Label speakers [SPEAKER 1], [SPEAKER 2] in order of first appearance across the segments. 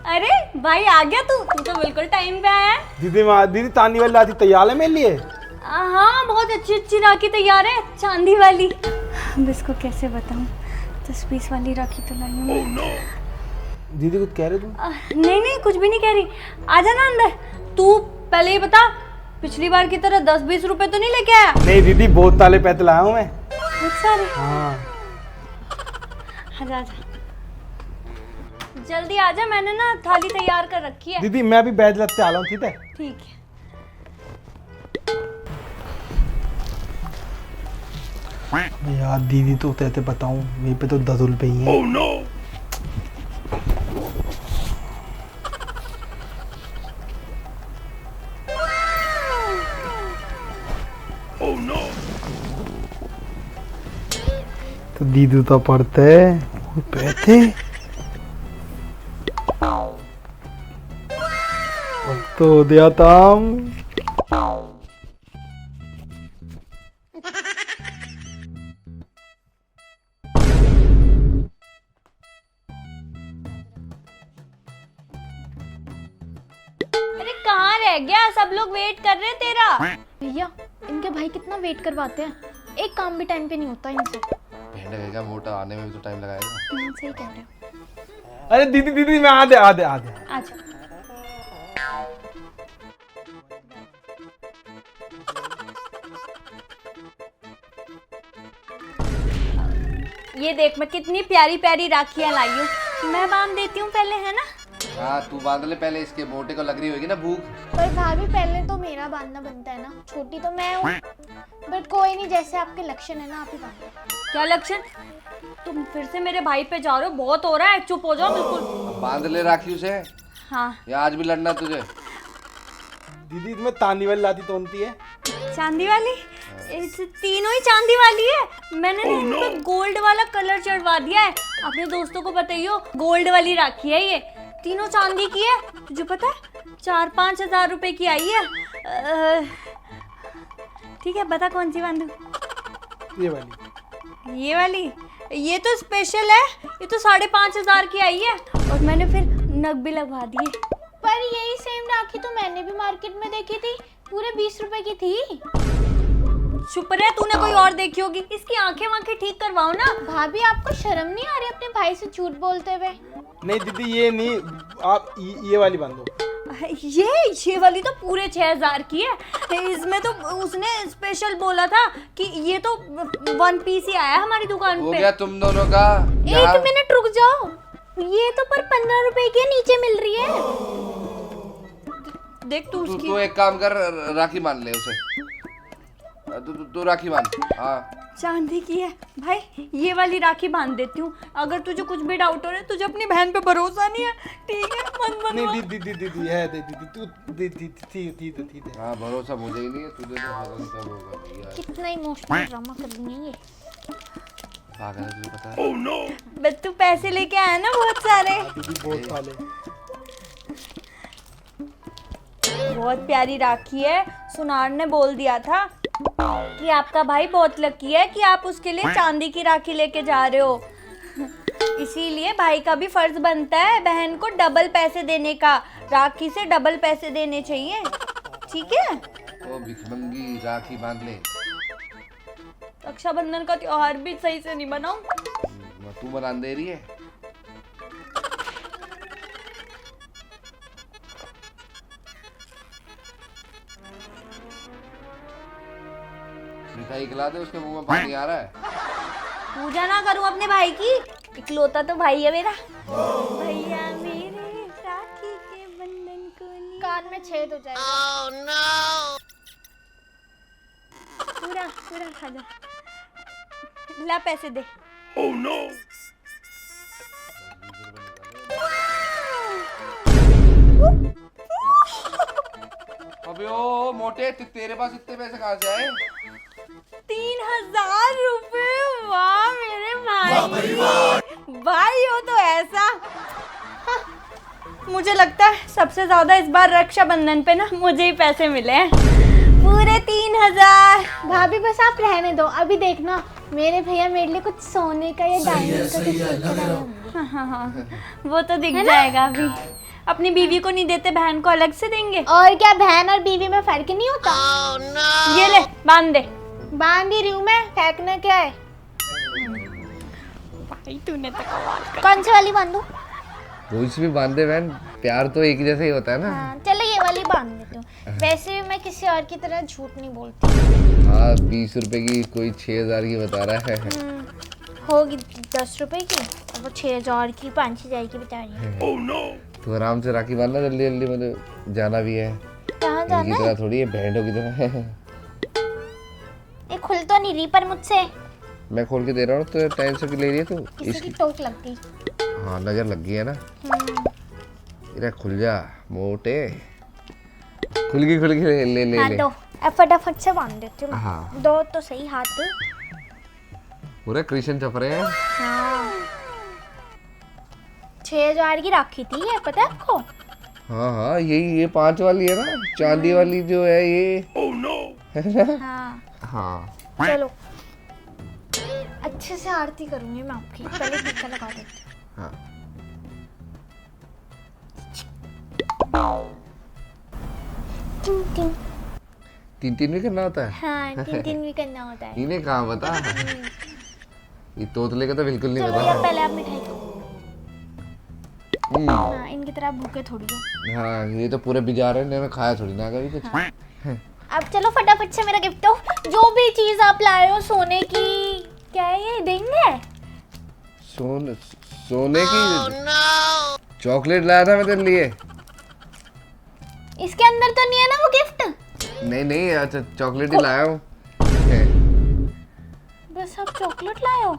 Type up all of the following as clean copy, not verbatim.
[SPEAKER 1] अरे भाई आ गया तू तो बिल्कुल टाइम पे आया है।
[SPEAKER 2] दीदी तानी वाली राखी तैयार है मेरे लिए।
[SPEAKER 1] हाँ बहुत अच्छी राखी तैयार है, चांदी वाली। अब इसको कैसे बताऊं, 10-20 वाली राखी तो लाई हूं मैं।
[SPEAKER 2] दीदी कुछ कह रहे तुम?
[SPEAKER 1] नहीं कुछ भी नहीं कह रही, आ जाना अंदर। तू पहले ही बता, पिछली बार की तरह 10-20 रुपए तो नहीं लेके आया?
[SPEAKER 2] नहीं दीदी, बहुत ताले पैसे लाया हूँ मैं।
[SPEAKER 1] बहुत सारे?
[SPEAKER 2] हाँ।
[SPEAKER 1] आजा जल्दी आजा, मैंने ना थाली तैयार कर रखी है।
[SPEAKER 2] दीदी मैं अभी बैठ लेते आ रहा हूँ, ठीक है?
[SPEAKER 1] ठीक है।
[SPEAKER 2] यार दीदी तो कहते बताऊं मेरे पे तो 10 रुपए ही है। Oh, no! Oh, no! तो दीदी तो पढ़ते पैसे तो दिया था।
[SPEAKER 1] अरे कहाँ रह गया, सब लोग वेट कर रहे हैं तेरा।
[SPEAKER 3] भैया इनके भाई कितना वेट करवाते हैं, एक काम भी टाइम पे नहीं होता इनसे।
[SPEAKER 4] भेंडा मोटा आने में भी तो टाइम लगाएगा।
[SPEAKER 3] सही कह रहे हो।
[SPEAKER 2] अरे दीदी मैं आधे
[SPEAKER 1] अच्छा ये देख मैं कितनी प्यारी प्यारी राखियां लाई हूँ। मैं बांध देती हूँ पहले, है ना?
[SPEAKER 4] हाँ तू बांध ले पहले, इसके मोटे को लग रही होगी ना भूख।
[SPEAKER 3] पर भाभी पहले तो मेरा बांधना बनता है ना, छोटी तो मैं हूँ। बट कोई नहीं, जैसे आपके लक्षण है ना, आप ही बांधो।
[SPEAKER 1] क्या लक्षण? तुम फिर से मेरे भाई पे जा रहे हो, बहुत हो रहा है, चुप हो जाओ बिल्कुल।
[SPEAKER 4] बांध ले राखी उसे।
[SPEAKER 1] हाँ
[SPEAKER 4] या आज भी लड़ना तुझे?
[SPEAKER 2] दीदी तुम्हें तानी वाली लाती तोड़ती है।
[SPEAKER 1] चांदी वाली? तीनों ही चांदी वाली है। मैंने इनको गोल्ड वाला कलर चढ़वा दिया है। अपने दोस्तों को बताइयो, गोल्ड वाली राखी है ये, तीनों चांदी की है। तुझे पता है 4-5 हजार रुपए की आई है। ठीक है बता कौन सी बांधू?
[SPEAKER 2] ये वाली।
[SPEAKER 1] ये वाली? ये तो स्पेशल है, ये तो 5,500 की आई है। और मैंने फिर नग भी लगवा दिए।
[SPEAKER 3] पर यही सेम राखी तो मैंने भी मार्केट में देखी थी, पूरे 20 रुपए की थी।
[SPEAKER 1] चुप रहे, तूने कोई और देखी होगी। इसकी आंखें वांखें ठीक करवाओ ना।
[SPEAKER 3] भाभी आपको शर्म नहीं आ रही अपने भाई से झूठ बोलते हुए?
[SPEAKER 2] नहीं दीदी ये नहीं, आप ये वाली बांधो।
[SPEAKER 1] ये वाली तो पूरे 6,000 की है। इसमें तो उसने स्पेशल बोला था कि ये तो 1 पीस ही आया हमारी दुकान पे।
[SPEAKER 4] हो गया तुम दोनों का?
[SPEAKER 3] 1 मिनट रुक जाओ, ये तो पर 15 रुपए की नीचे मिल रही है।
[SPEAKER 1] देख तू उसकी।
[SPEAKER 4] तू एक काम कर, राखी मान ले उसे। तू राखी मान। हाँ
[SPEAKER 1] चांदी की है भाई, ये वाली राखी बांध देती हूँ। अगर तुझे कुछ भी डाउट हो रहा है, तुझे अपनी बहन पे भरोसा नहीं है, ठीक है? मन बनवा।
[SPEAKER 2] नहीं दीदी है दीदी तू दीदी।
[SPEAKER 4] हाँ भरोसा मुझे ही नहीं है, तुझे तो पता नहीं कब होगा भैया।
[SPEAKER 3] कितना इमोशनल ड्रामा कर रही है ये।
[SPEAKER 4] पागल है, तुझे पता है? Oh, no!
[SPEAKER 1] बस तू पैसे लेके आया ना बहुत सारे।
[SPEAKER 2] दीदी बहुत साले।
[SPEAKER 1] बहुत प्यारी राखी है। सुनार ने बोल दिया था कि आपका भाई बहुत लकी है कि आप उसके लिए चांदी की राखी लेके जा रहे हो। इसीलिए भाई का भी फर्ज बनता है बहन को डबल पैसे देने का। राखी से डबल पैसे देने चाहिए, ठीक है?
[SPEAKER 4] ओ भिखमंगी, राखी बांध ले।
[SPEAKER 1] रक्षाबंधन का त्योहार भी सही से नहीं मनाऊं।
[SPEAKER 4] तू बना दे रही है। मिठाई खिला दे, उसके मुंह में पानी आ रहा है।
[SPEAKER 1] पूजा ना करूं अपने भाई की? इकलौता तो भाई है मेरा। भैया मेरे राखी के बंधन को
[SPEAKER 3] कान में छेद हो जाएगा।
[SPEAKER 1] Oh, no! पूरा खा जा। ला पैसे दे। Oh, no!
[SPEAKER 4] अबे ओ मोटे, तेरे पास इतने पैसे कहाँ से आए?
[SPEAKER 1] 3,000 रुपए। वाह मेरे भाई, भाई हो तो ऐसा। मुझे लगता है सबसे ज्यादा इस बार रक्षाबंधन पे ना मुझे ही पैसे मिले हैं, पूरे 3,000।
[SPEAKER 3] भाभी बस आप रहने दो, अभी देखना मेरे भैया मेरे लिए कुछ सोने का या डायमंड का कुछ लेकर आएंगे।
[SPEAKER 1] हाँ, वो तो दिख जाएगा अभी। अपनी बीवी को नहीं देते, बहन को अलग से देंगे।
[SPEAKER 3] और क्या बहन और बीवी में फर्क नहीं होता?
[SPEAKER 1] ये ले बांध दे।
[SPEAKER 3] बांध ही रही हूँ मैं, फेंकना क्या है?
[SPEAKER 1] भाई तूने तो कमाल कर।
[SPEAKER 3] कौन सी वाली बांधू?
[SPEAKER 4] कुछ भी बांध दे बहन, प्यार तो एक जैसा ही होता है ना।
[SPEAKER 3] हाँ, चलो ये वाली बांध देती हूँ। वैसे भी मैं किसी और की तरह झूठ नहीं बोलती।
[SPEAKER 4] हाँ 20 रुपए की कोई 6000 की बता रहा है।
[SPEAKER 3] होगी 10 रुपए की, और वो 6000 की 5,000 की बता रही है।
[SPEAKER 4] तो आराम से राखी बांधना जल्दी जल्दी, मुझे जाना भी है।
[SPEAKER 3] कहाँ जाना
[SPEAKER 4] इनकी
[SPEAKER 3] है?
[SPEAKER 4] तरह थोड़ी है, भेंटों की तरह।
[SPEAKER 3] ये खुल तो नहीं रही पर मुझसे।
[SPEAKER 4] मैं खोल के दे रहा हूँ तो टेंशन की ले रही है तू।
[SPEAKER 3] किसी की टोक लग गई।
[SPEAKER 4] हाँ नजर लग गई है ना। इधर खुल जा मोटे। खुल गई ले ले ले,
[SPEAKER 3] हाँ
[SPEAKER 4] ले।
[SPEAKER 3] तो फटाफट से बांध देती हूँ।
[SPEAKER 4] हाँ
[SPEAKER 3] दो तो सही हाथ।
[SPEAKER 4] पूरे कृष्ण चप रहे हैं।
[SPEAKER 3] हाँ 6,000 की राखी थी ये, पता है आपको?
[SPEAKER 4] हाँ हाँ यही, ये 5 वाली है ना, चांदी वाली जो है ये। है ना?
[SPEAKER 3] हाँ
[SPEAKER 4] हाँ
[SPEAKER 3] चलो अच्छे से आरती करूंगी मैं आपकी। पहले टीका लगा देती हूँ।
[SPEAKER 4] हाँ।
[SPEAKER 3] टिंग टिंग।
[SPEAKER 4] 3 भी करना होता है।
[SPEAKER 3] हाँ 3 भी करना होता है।
[SPEAKER 4] इन्हें कहाँ बता। ये तोतले का तो बिल्कुल नहीं
[SPEAKER 3] चलो यार
[SPEAKER 4] पता।
[SPEAKER 3] पहले आप मिठाई खाओ। हाँ इनकी तरह भूखे थोड़ी हो।
[SPEAKER 4] हाँ ये तो पूरे बिजार है, मैंने खाया थोड़ी ना कभी कुछ।
[SPEAKER 3] अब चलो फटाफट से मेरा गिफ्ट दो। जो भी चीज आप लाए हो सोने की, क्या है ये, देंगे?
[SPEAKER 4] सोने की चॉकलेट लाया था मैं तेरे लिए।
[SPEAKER 3] इसके अंदर तो नहीं है ना वो गिफ्ट?
[SPEAKER 4] नहीं नहीं, अच्छा चॉकलेट ही लाया हूँ।
[SPEAKER 3] बस आप चॉकलेट लाए हो?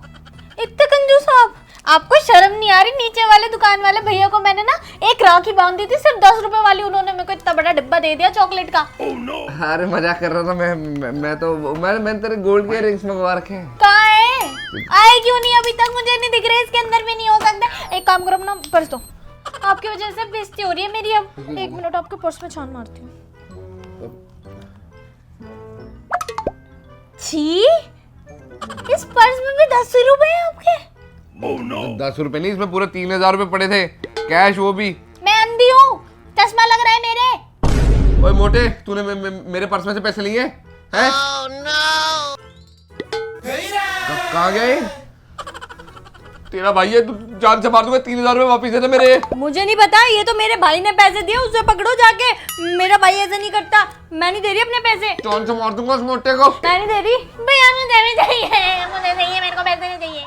[SPEAKER 3] इतने कंजूस हो आप। आपको शर्म नहीं आ रही? नीचे वाले दुकान वाले भैया को मैंने ना एक राखी बांधी थी, सिर्फ 10 रुपए वाली, उन्होंने मेरे को इतना बड़ा डिब्बा दे दिया चॉकलेट का।
[SPEAKER 4] अरे मजाक कर रहा था मैं तो मैंने तेरे गोल्ड के रिंग्स मंगवा रखे हैं।
[SPEAKER 3] कहाँ है? आए क्यों नहीं अभी तक? मुझे नहीं दिख रहे, इसके अंदर भी नहीं हो सकता। एक काम करो ना, पर्स दो। आपकी वजह से बेइज्जती हो रही है मेरी। अब 1 मिनट आपके पर्स में छान मारती हूँ। छी, इस पर्स में भी 10 रुपए हैं आपके?
[SPEAKER 4] 10 रुपए नहीं, इसमें पूरे 3000 रुपए पड़े थे कैश, वो भी।
[SPEAKER 3] मैं अंधी हूँ, चश्मा लग रहा है मेरे।
[SPEAKER 4] ओए मोटे, तूने मेरे पर्स में से पैसे लिए हैं? कहाँ गए? तेरा भाई है, तू जान से मार दूंगा। 3000 रुपए वापिस दे दे मेरे।
[SPEAKER 1] मुझे नहीं पता, ये तो मेरे भाई ने पैसे दिए, उसे पकड़ो जाके। मेरा भाई ऐसा नहीं करता। मैं नहीं दे रही अपने पैसे।
[SPEAKER 4] जान से मार दूंगा उस मोटे को।
[SPEAKER 1] मैं नहीं दे रही।
[SPEAKER 3] भैया मुझे भी चाहिए, मुझे चाहिए, मेरे को पैसे नहीं चाहिए।